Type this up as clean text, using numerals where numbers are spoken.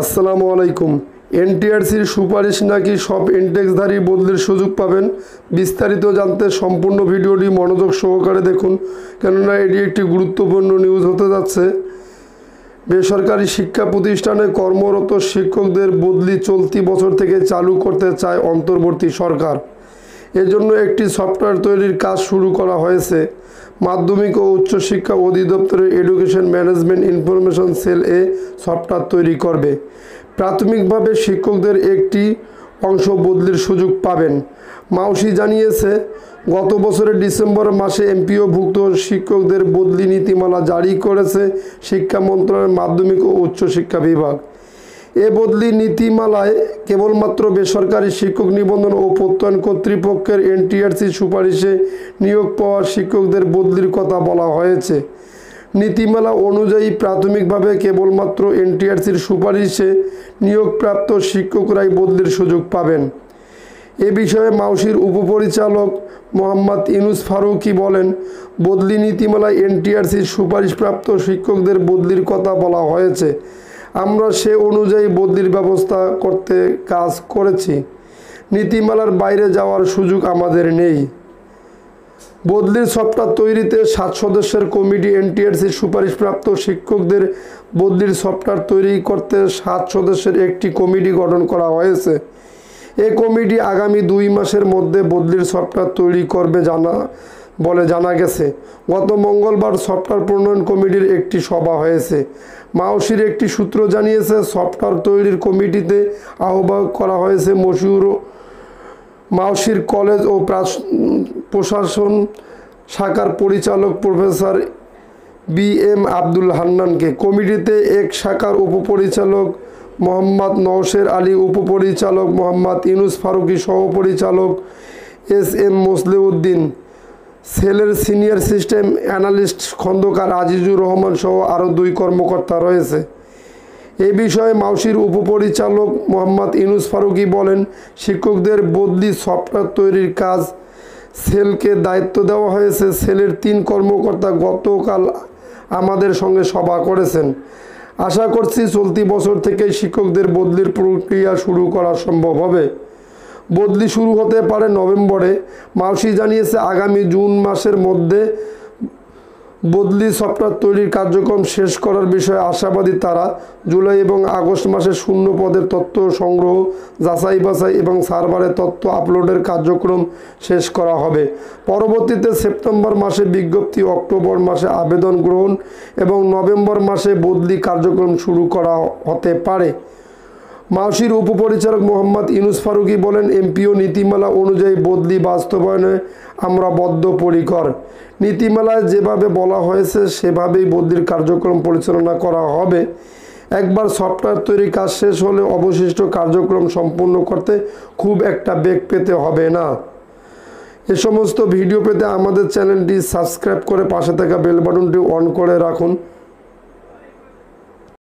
আসসালামু আলাইকুম। এনটিআরসির সুপারিশ নাকি সব ইনটেক্সধারী বদলির সুযোগ পাবেন। বিস্তারিত জানতে সম্পূর্ণ ভিডিওটি মনোযোগ সহকারে দেখুন, কেননা এটি একটি গুরুত্বপূর্ণ নিউজ হতে যাচ্ছে। বেসরকারি শিক্ষা প্রতিষ্ঠানে কর্মরত শিক্ষকদের বদলি চলতি বছর থেকে চালু করতে চায় অন্তর্বর্তী সরকার। এজন্য একটি সফটওয়্যার তৈরির কাজ শুরু করা হয়েছে। মাধ্যমিক ও উচ্চশিক্ষা অধিদপ্তরের education management information cell software তৈরি করবে। প্রাথমিকভাবে শিক্ষকদের একটি অংশ বদলির সুযোগ পাবেন। মাউসি জানিয়েছে, গত বছরের ডিসেম্বর মাসে এমপিওভুক্ত শিক্ষকদের বদলি নীতিমালা জারি করেছে শিক্ষা মন্ত্রণালয়ের মাধ্যমিক ও উচ্চশিক্ষা বিভাগ। এ বদলি নীতিমালায় কেবলমাত্র বেসরকারি শিক্ষক নিবন্ধন ও প্রত্যয়ন কর্তৃপক্ষের এনটিআরসি সুপারিশে নিয়োগ পাওয়া শিক্ষকদের বদলির কথা বলা হয়েছে। নীতিমালা অনুযায়ী প্রাথমিকভাবে কেবলমাত্র এনটিআরসির সুপারিশে নিয়োগপ্রাপ্ত শিক্ষকরাই বদলির সুযোগ পাবেন। এ বিষয়ে মাউসির উপপরিচালক মোহাম্মদ ইউনুস ফারুকি বলেন, বদলি নীতিমালায় এনটিআরসির সুপারিশপ্রাপ্ত শিক্ষকদের বদলির কথা বলা হয়েছে। আমরা সে অনুযায়ী বদলির ব্যবস্থা করতে কাজ করেছি। নীতিমালার বাইরে যাওয়ার সুযোগ আমাদের নেই। বদলির সফটওয়্যার তৈরিতে 7 সদস্যের কমিটি এনটিআরসির সুপারিশপ্রাপ্ত শিক্ষকদের বদলির সফটওয়্যার তৈরি করতে 7 সদস্যের একটি কমিটি গঠন করা হয়েছে। এই কমিটি আগামী 2 মাসের মধ্যে বদলির সফটওয়্যার তৈরি করবে বলে জানা গেছে। গত মঙ্গলবার সফটওয়্যার প্রণয়ন কমিটির একটি সভা হয়েছে। মাউসির একটি সূত্র জানিয়েছে, সফটওয়্যার তৈরির কমিটিতে আহ্বায়ক করা হয়েছে মাউসির কলেজ ও প্রশাসন শাখার পরিচালক প্রফেসর BM আব্দুল হান্নানকে। কমিটিতে এক শাখার উপপরিচালক মোহাম্মদ নওশের আলী, উপপরিচালক মোহাম্মদ ইউনুস ফারুকি, সহপরিচালক SM মোসলেউদ্দিন, সেলের senior system analyst Khandakar Azizur Rahman সহ আরও 2 কর্মকর্তা রয়েছে। এই বিষয়ে মাউসির উপপরিচালক মোহাম্মদ ইউনুস ফারুকি বলেন, শিক্ষকদের বদলি সফটওয়্যার তৈরির কাজ সেলকে দায়িত্ব দেওয়া হয়েছে। সেলের 3 কর্মকর্তা গতকাল আমাদের সঙ্গে সভা করেছেন। আশা করছি চলতি বছর থেকে শিক্ষকদের বদলির প্রক্রিয়া শুরু করা সম্ভব হবে। বদলি শুরু হতে পারে নভেম্বরে। মাউসি জানিয়েছে, আগামী জুন মাসের মধ্যে বদলি সফটওয়্যার তৈরির কার্যক্রম শেষ করার বিষয়ে আশাবাদী তারা। জুলাই এবং আগস্ট মাসে শূন্য পদের তথ্য সংগ্রহ, যাচাই বাছাই এবং সার্ভারে তথ্য আপলোডের কার্যক্রম শেষ করা হবে। পরবর্তীতে সেপ্টেম্বর মাসে বিজ্ঞপ্তি, অক্টোবর মাসে আবেদন গ্রহণ এবং নভেম্বর মাসে বদলি কার্যক্রম শুরু করা হতে পারে। মাউসির উপপরিচালক মোহাম্মদ ইউনুস ফারুকি বলেন, এমপিও নীতিমালা অনুযায়ী বদলি বাস্তবায়নে আমরা বদ্ধপরিকর। নীতিমালায় যেভাবে বলা হয়েছে সেভাবেই বদলির কার্যক্রম পরিচালনা করা হবে। একবার সফটওয়্যার তৈরির কাজ শেষ হলে অবশিষ্ট কার্যক্রম সম্পূর্ণ করতে খুব একটা বেগ পেতে হবে না। এ সমস্ত ভিডিও পেতে আমাদের চ্যানেলটি সাবস্ক্রাইব করে পাশে থাকা বেল বাটনটি অন করে রাখুন।